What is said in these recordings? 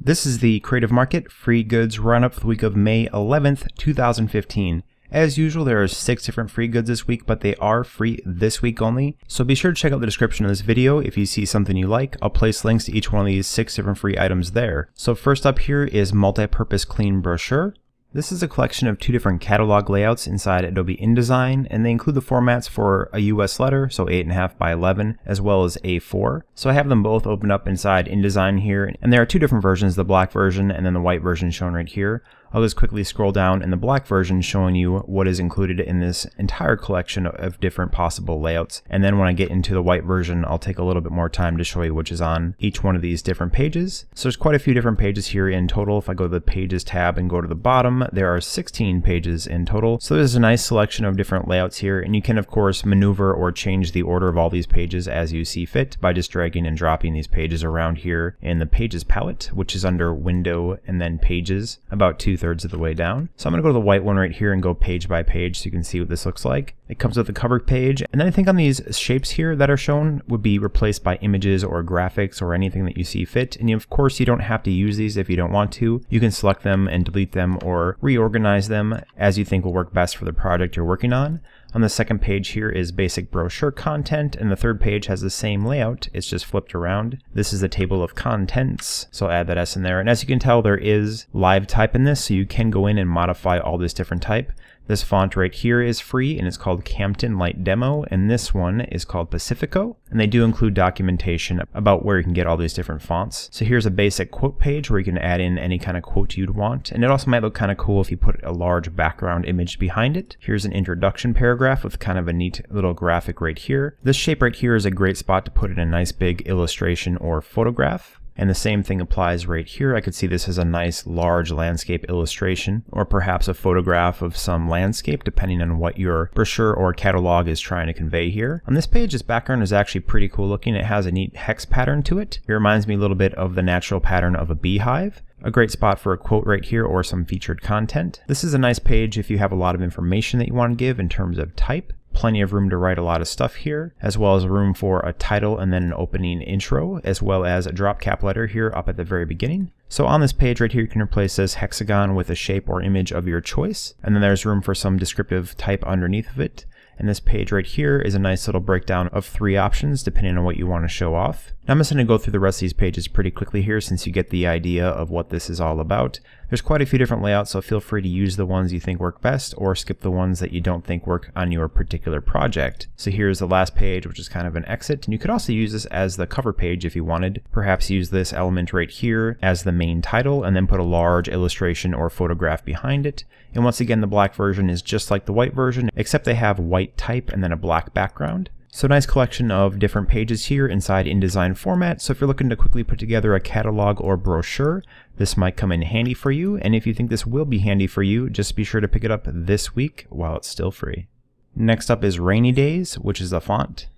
This is the Creative Market Free Goods Roundup for the week of May 11th, 2015. As usual, there are 6 different free goods this week, but they are free this week only. So be sure to check out the description of this video if you see something you like. I'll place links to each one of these 6 different free items there. So first up here is Multi-Purpose Clean Brochure. This is a collection of 2 different catalog layouts inside Adobe InDesign, and they include the formats for a US letter, so 8.5 by 11, as well as A4. So I have them both opened up inside InDesign here, and there are 2 different versions, the black version and then the white version shown right here. I'll just quickly scroll down in the black version showing you what is included in this entire collection of different possible layouts. And then when I get into the white version, I'll take a little bit more time to show you which is on each one of these different pages. So there's quite a few different pages here in total. If I go to the Pages tab and go to the bottom, there are 16 pages in total. So there's a nice selection of different layouts here, and you can of course maneuver or change the order of all these pages as you see fit by just dragging and dropping these pages around here in the Pages palette, which is under Window and then Pages, about 2/3 of the way down. So I'm going to go to the white one right here and go page by page so you can see what this looks like. It comes with the cover page, and then I think on these shapes here that are shown would be replaced by images or graphics or anything that you see fit. And of course you don't have to use these if you don't want to. You can select them and delete them or reorganize them as you think will work best for the project you're working on. On the second page here is basic brochure content, and the third page has the same layout, it's just flipped around. This is the table of contents, so I'll add that S in there. And as you can tell, there is live type in this, so you can go in and modify all this different type. This font right here is free, and it's called Campton Light Demo, and this one is called Pacifico, and they do include documentation about where you can get all these different fonts. So here's a basic quote page where you can add in any kind of quote you'd want, and it also might look kind of cool if you put a large background image behind it. Here's an introduction paragraph with kind of a neat little graphic right here. This shape right here is a great spot to put in a nice big illustration or photograph. And the same thing applies right here. I could see this as a nice large landscape illustration, or perhaps a photograph of some landscape, depending on what your brochure or catalog is trying to convey here. On this page, this background is actually pretty cool looking. It has a neat hex pattern to it. It reminds me a little bit of the natural pattern of a beehive. A great spot for a quote right here or some featured content. This is a nice page if you have a lot of information that you want to give in terms of type. Plenty of room to write a lot of stuff here, as well as room for a title and then an opening intro, as well as a drop cap letter here up at the very beginning. So on this page right here, you can replace this hexagon with a shape or image of your choice, and then there's room for some descriptive type underneath of it. And this page right here is a nice little breakdown of 3 options depending on what you want to show off. Now I'm just going to go through the rest of these pages pretty quickly here since you get the idea of what this is all about. There's quite a few different layouts, so feel free to use the ones you think work best or skip the ones that you don't think work on your particular project. So here's the last page, which is kind of an exit, and you could also use this as the cover page if you wanted. Perhaps use this element right here as the main title and then put a large illustration or photograph behind it. And once again, the black version is just like the white version, except they have white type and then a black background. So nice collection of different pages here inside InDesign format. So if you're looking to quickly put together a catalog or brochure, this might come in handy for you. And if you think this will be handy for you, just be sure to pick it up this week while it's still free. Next up is Rainy Days, which is a font.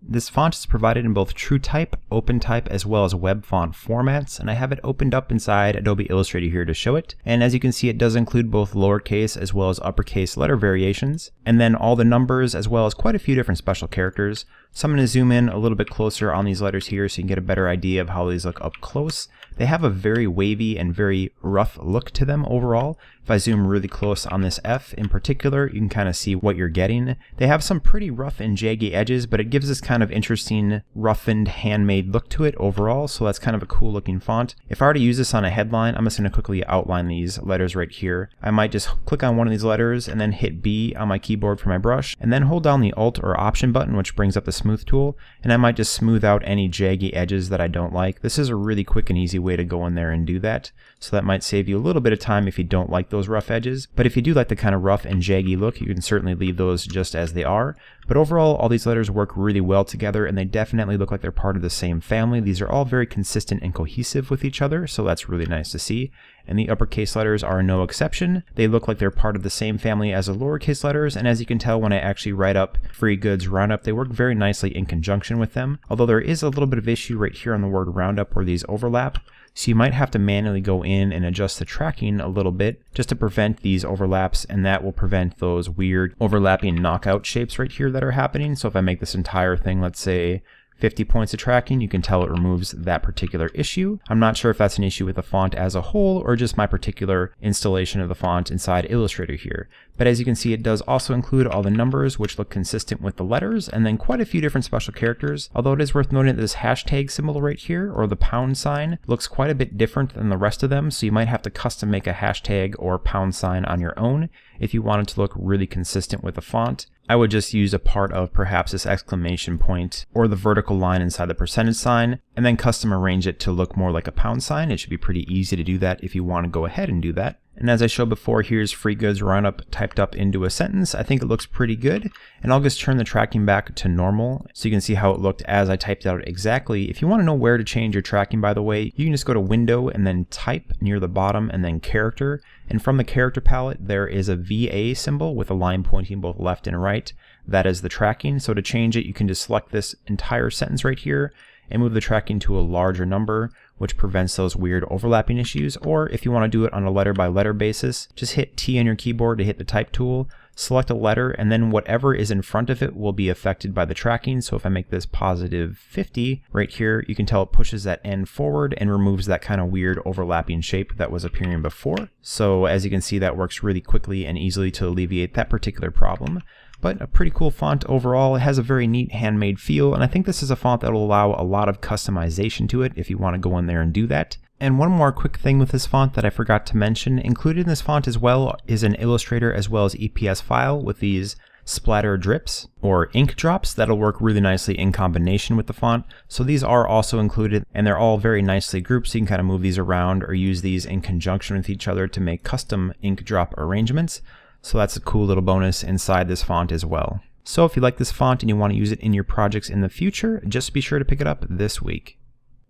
This font is provided in both TrueType, OpenType, as well as web font formats, and I have it opened up inside Adobe Illustrator here to show it. And as you can see, it does include both lowercase as well as uppercase letter variations, and then all the numbers as well as quite a few different special characters. So I'm going to zoom in a little bit closer on these letters here so you can get a better idea of how these look up close. They have a very wavy and very rough look to them overall. If I zoom really close on this F in particular, you can kind of see what you're getting. They have some pretty rough and jaggy edges, but it gives this kind of interesting roughened handmade look to it overall, so that's kind of a cool looking font. If I were to use this on a headline, I'm just going to quickly outline these letters right here. I might just click on one of these letters and then hit B on my keyboard for my brush, and then hold down the Alt or Option button, which brings up the smooth tool, and I might just smooth out any jaggy edges that I don't like. This is a really quick and easy way to go in there and do that, so that might save you a little bit of time if you don't like those rough edges. But if you do like the kind of rough and jaggy look, you can certainly leave those just as they are. But overall, all these letters work really well together, and they definitely look like they're part of the same family. These are all very consistent and cohesive with each other, so that's really nice to see. And the uppercase letters are no exception. They look like they're part of the same family as the lowercase letters, and as you can tell when I actually write up Free Goods Roundup, they work very nicely in conjunction with them. Although there is a little bit of issue right here on the word Roundup where these overlap. So you might have to manually go in and adjust the tracking a little bit just to prevent these overlaps, and that will prevent those weird overlapping knockout shapes right here that are happening. So if I make this entire thing, let's say 50 points of tracking, you can tell it removes that particular issue. I'm not sure if that's an issue with the font as a whole or just my particular installation of the font inside Illustrator here. But as you can see, it does also include all the numbers which look consistent with the letters, and then quite a few different special characters. Although it is worth noting that this hashtag symbol right here, or the pound sign, looks quite a bit different than the rest of them, so you might have to custom make a hashtag or pound sign on your own if you wanted to look really consistent with the font. I would just use a part of perhaps this exclamation point or the vertical line inside the percentage sign, and then custom arrange it to look more like a pound sign. It should be pretty easy to do that if you want to go ahead and do that. And as I showed before, here's Free Goods Roundup typed up into a sentence. I think it looks pretty good, and I'll just turn the tracking back to normal so you can see how it looked as I typed out exactly. If you want to know where to change your tracking, by the way, you can just go to Window and then Type near the bottom and then Character. And from the character palette, there is a VA symbol with a line pointing both left and right. That is the tracking. So to change it, you can just select this entire sentence right here and move the tracking to a larger number, which prevents those weird overlapping issues. Or if you want to do it on a letter by letter basis, just hit T on your keyboard to hit the type tool, select a letter, and then whatever is in front of it will be affected by the tracking. So if I make this positive 50 right here, you can tell it pushes that N forward and removes that kind of weird overlapping shape that was appearing before. So as you can see, that works really quickly and easily to alleviate that particular problem. But a pretty cool font overall. It has a very neat handmade feel, and I think this is a font that will allow a lot of customization to it if you want to go in there and do that. And one more quick thing with this font that I forgot to mention, included in this font as well is an Illustrator as well as EPS file with these splatter drips or ink drops that'll work really nicely in combination with the font. So these are also included, and they're all very nicely grouped, so you can kind of move these around or use these in conjunction with each other to make custom ink drop arrangements. So that's a cool little bonus inside this font as well. So if you like this font and you want to use it in your projects in the future, just be sure to pick it up this week.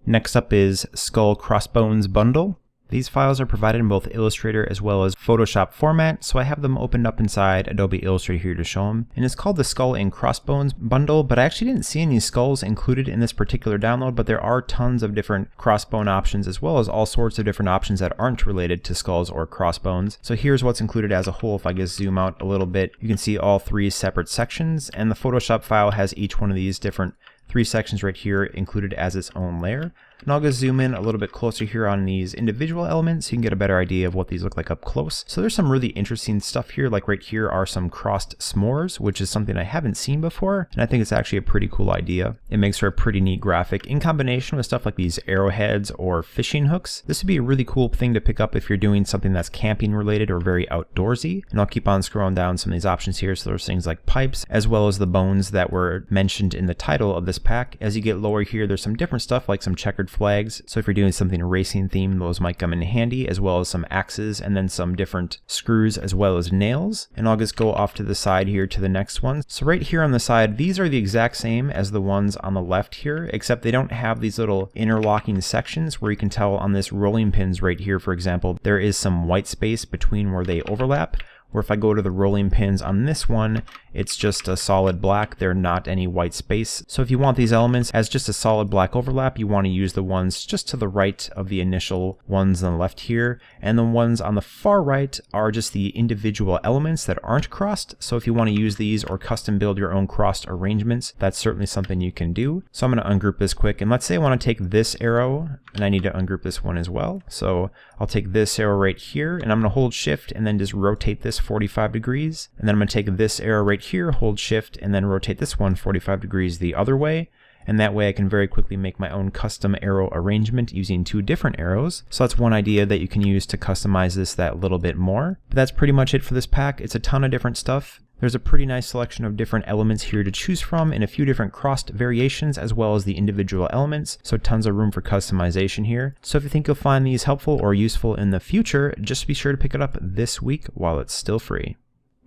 Next up is Skull Crossbones Bundle. These files are provided in both Illustrator as well as Photoshop format, so I have them opened up inside Adobe Illustrator here to show them. And it's called the Skull and Crossbones bundle, but I actually didn't see any skulls included in this particular download, but there are tons of different crossbone options as well as all sorts of different options that aren't related to skulls or crossbones. So here's what's included as a whole. If I just zoom out a little bit, you can see all three separate sections, and the Photoshop file has each one of these different three sections right here included as its own layer. And I'll just zoom in a little bit closer here on these individual elements so you can get a better idea of what these look like up close. So there's some really interesting stuff here, like right here are some crossed s'mores, which is something I haven't seen before, and I think it's actually a pretty cool idea. It makes for a pretty neat graphic in combination with stuff like these arrowheads or fishing hooks. This would be a really cool thing to pick up if you're doing something that's camping related or very outdoorsy. And I'll keep on scrolling down some of these options here. So there's things like pipes as well as the bones that were mentioned in the title of this pack. As you get lower here, there's some different stuff like some checkered flags. So if you're doing something racing themed, those might come in handy, as well as some axes and then some different screws as well as nails. And I'll just go off to the side here to the next one. So right here on the side, these are the exact same as the ones on the left here, except they don't have these little interlocking sections where you can tell on this rolling pins right here, for example, there is some white space between where they overlap. Or if I go to the rolling pins on this one, it's just a solid black. There's not any white space. So if you want these elements as just a solid black overlap, you want to use the ones just to the right of the initial ones on the left here. And the ones on the far right are just the individual elements that aren't crossed. So if you want to use these or custom build your own crossed arrangements, that's certainly something you can do. So I'm going to ungroup this quick. And let's say I want to take this arrow and I need to ungroup this one as well. So I'll take this arrow right here and I'm going to hold shift and then just rotate this 45 degrees. And then I'm going to take this arrow right here, hold shift, and then rotate this one 45 degrees the other way. And that way I can very quickly make my own custom arrow arrangement using two different arrows. So that's one idea that you can use to customize this that little bit more. But that's pretty much it for this pack. It's a ton of different stuff. There's a pretty nice selection of different elements here to choose from and a few different crossed variations as well as the individual elements, so tons of room for customization here. So if you think you'll find these helpful or useful in the future, just be sure to pick it up this week while it's still free.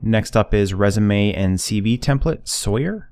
Next up is Resume and CV template Sawyer.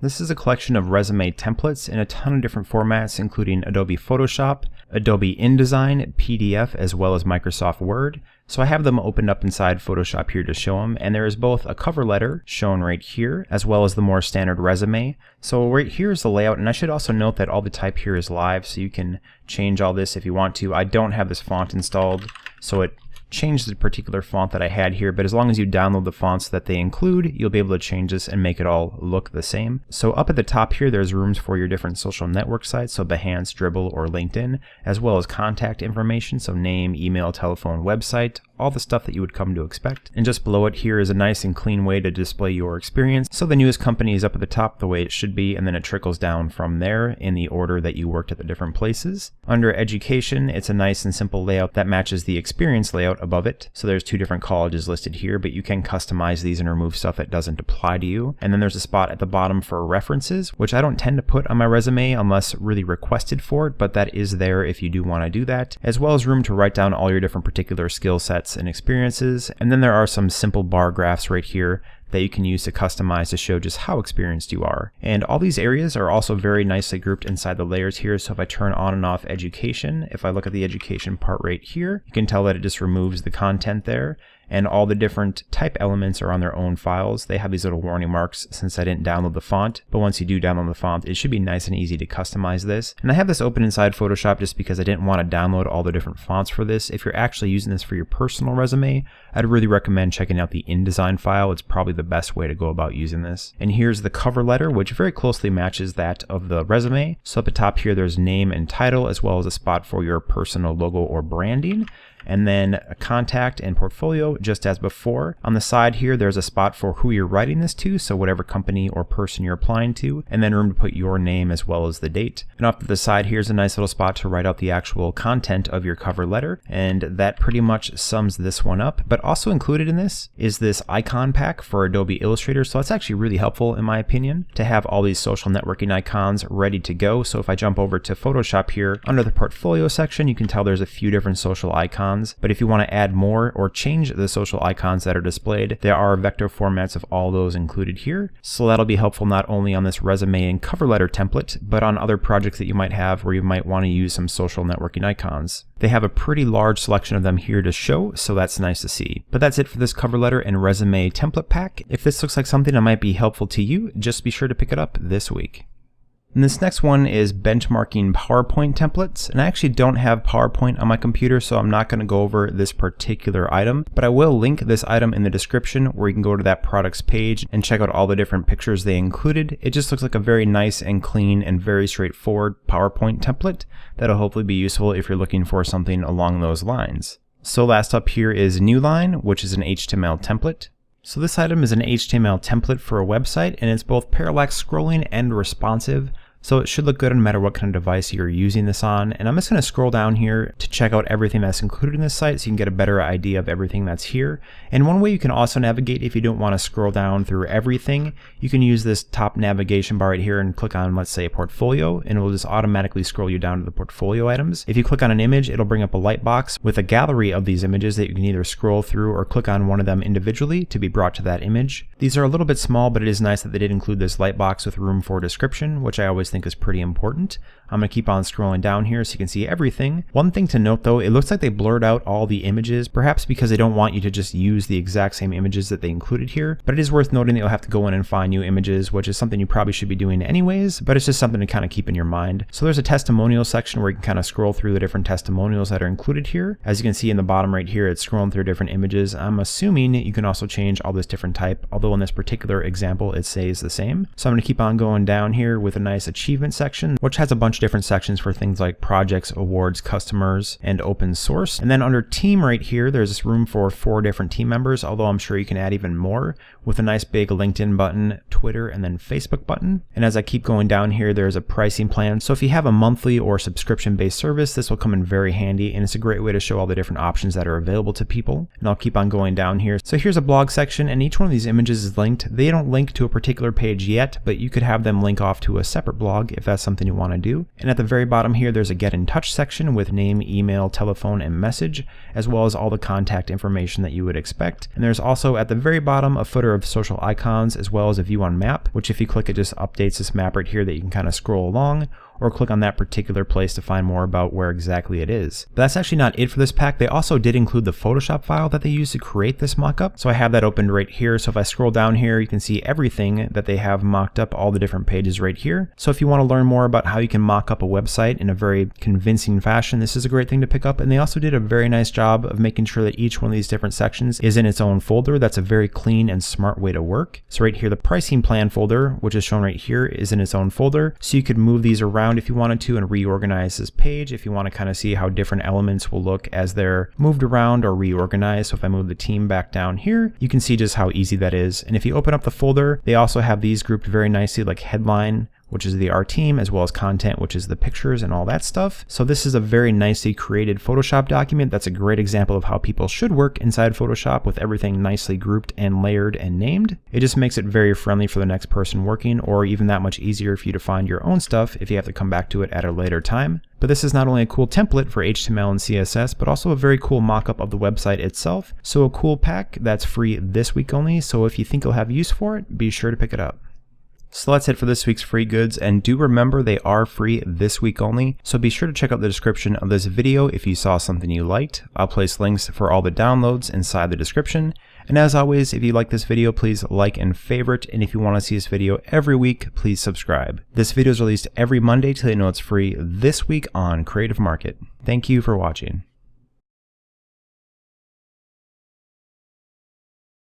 This is a collection of resume templates in a ton of different formats, including Adobe Photoshop, Adobe InDesign, PDF, as well as Microsoft Word. So I have them opened up inside Photoshop here to show them, and there is both a cover letter shown right here, as well as the more standard resume. So right here is the layout, and I should also note that all the type here is live, so you can change all this if you want to. I don't have this font installed, so it change the particular font that I had here, but as long as you download the fonts that they include, you'll be able to change this and make it all look the same. So up at the top here, there's rooms for your different social network sites, so Behance, Dribbble, or LinkedIn, as well as contact information, so name, email, telephone, website, all the stuff that you would come to expect. And just below it here is a nice and clean way to display your experience. So the newest company is up at the top the way it should be, and then it trickles down from there in the order that you worked at the different places. Under education, it's a nice and simple layout that matches the experience layout above it. So there's 2 different colleges listed here, but you can customize these and remove stuff that doesn't apply to you. And then there's a spot at the bottom for references, which I don't tend to put on my resume unless really requested for it, but that is there if you do want to do that, as well as room to write down all your different particular skill sets and experiences. And then there are some simple bar graphs right here that you can use to customize to show just how experienced you are. And all these areas are also very nicely grouped inside the layers here. So if I turn on and off education, if I look at the education part right here, you can tell that it just removes the content there. And all the different type elements are on their own files. They have these little warning marks since I didn't download the font, but once you do download the font, it should be nice and easy to customize this. And I have this open inside Photoshop just because I didn't want to download all the different fonts for this. If you're actually using this for your personal resume, I'd really recommend checking out the InDesign file. It's probably the best way to go about using this. And here's the cover letter, which very closely matches that of the resume. So up at top here, there's name and title, as well as a spot for your personal logo or branding. And then a contact and portfolio, just as before. On the side here, there's a spot for who you're writing this to, so whatever company or person you're applying to, and then room to put your name as well as the date. And off to the side, here's a nice little spot to write out the actual content of your cover letter, and that pretty much sums this one up. But also included in this is this icon pack for Adobe Illustrator, so that's actually really helpful in my opinion, to have all these social networking icons ready to go. So if I jump over to Photoshop here, under the portfolio section, you can tell there's a few different social icons. But if you want to add more or change the social icons that are displayed, there are vector formats of all those included here. So that'll be helpful not only on this resume and cover letter template, but on other projects that you might have where you might want to use some social networking icons. They have a pretty large selection of them here to show, so that's nice to see. But that's it for this cover letter and resume template pack. If this looks like something that might be helpful to you, just be sure to pick it up this week. And this next one is benchmarking PowerPoint templates, and I actually don't have PowerPoint on my computer, so I'm not going to go over this particular item, but I will link this item in the description where you can go to that products page and check out all the different pictures they included. It just looks like a very nice and clean and very straightforward PowerPoint template that'll hopefully be useful if you're looking for something along those lines. So last up here is Newline, which is an HTML template. So this item is an HTML template for a website, and it's both parallax scrolling and responsive. So it should look good no matter what kind of device you're using this on. And I'm just going to scroll down here to check out everything that's included in this site so you can get a better idea of everything that's here. And one way you can also navigate if you don't want to scroll down through everything, you can use this top navigation bar right here and click on, let's say, portfolio, and it will just automatically scroll you down to the portfolio items. If you click on an image, it'll bring up a light box with a gallery of these images that you can either scroll through or click on one of them individually to be brought to that image. These are a little bit small, but it is nice that they did include this light box with room for description, which I always think is pretty important. I'm going to keep on scrolling down here so you can see everything. One thing to note though, it looks like they blurred out all the images, perhaps because they don't want you to just use the exact same images that they included here, but it is worth noting that you'll have to go in and find new images, which is something you probably should be doing anyways, but it's just something to kind of keep in your mind. So there's a testimonial section where you can kind of scroll through the different testimonials that are included here. As you can see in the bottom right here, it's scrolling through different images. I'm assuming you can also change all this different type, although in this particular example, it stays the same. So I'm going to keep on going down here with a nice achievement section, which has a bunch of different sections for things like projects, awards, customers, and open source. And then under team right here, there's this room for 4 different team members, although I'm sure you can add even more, with a nice big LinkedIn button, Twitter, and then Facebook button. And as I keep going down here, there's a pricing plan. So if you have a monthly or subscription-based service, this will come in very handy, and it's a great way to show all the different options that are available to people. And I'll keep on going down here. So here's a blog section, and each one of these images is linked. They don't link to a particular page yet, but you could have them link off to a separate blog if that's something you want to do. And at the very bottom here, there's a get in touch section with name, email, telephone, and message, as well as all the contact information that you would expect. And there's also at the very bottom a footer of social icons, as well as a view on map, which if you click, it just updates this map right here that you can kind of scroll along. or click on that particular place to find more about where exactly it is. But that's actually not it for this pack. They also did include the Photoshop file that they used to create this mockup. So I have that opened right here. So if I scroll down here, you can see everything that they have mocked up, all the different pages right here. So if you want to learn more about how you can mock up a website in a very convincing fashion, this is a great thing to pick up. And they also did a very nice job of making sure that each one of these different sections is in its own folder. That's a very clean and smart way to work. So right here, the pricing plan folder, which is shown right here, is in its own folder. So you could move these around if you wanted to and reorganize this page if you want to kind of see how different elements will look as they're moved around or reorganized. So if I move the team back down here, you can see just how easy that is. And if you open up the folder, they also have these grouped very nicely, like headline, which is our team, as well as content, which is the pictures and all that stuff. So this is a very nicely created Photoshop document. That's a great example of how people should work inside Photoshop, with everything nicely grouped and layered and named. It just makes it very friendly for the next person working, or even that much easier for you to find your own stuff if you have to come back to it at a later time. But this is not only a cool template for HTML and CSS, but also a very cool mock-up of the website itself. So a cool pack that's free this week only. So if you think you'll have use for it, be sure to pick it up. So that's it for this week's free goods, and do remember they are free this week only, so be sure to check out the description of this video if you saw something you liked. I'll place links for all the downloads inside the description, and as always, if you like this video, please like and favorite, and if you want to see this video every week, please subscribe. This video is released every Monday to let you know it's free this week on Creative Market. Thank you for watching.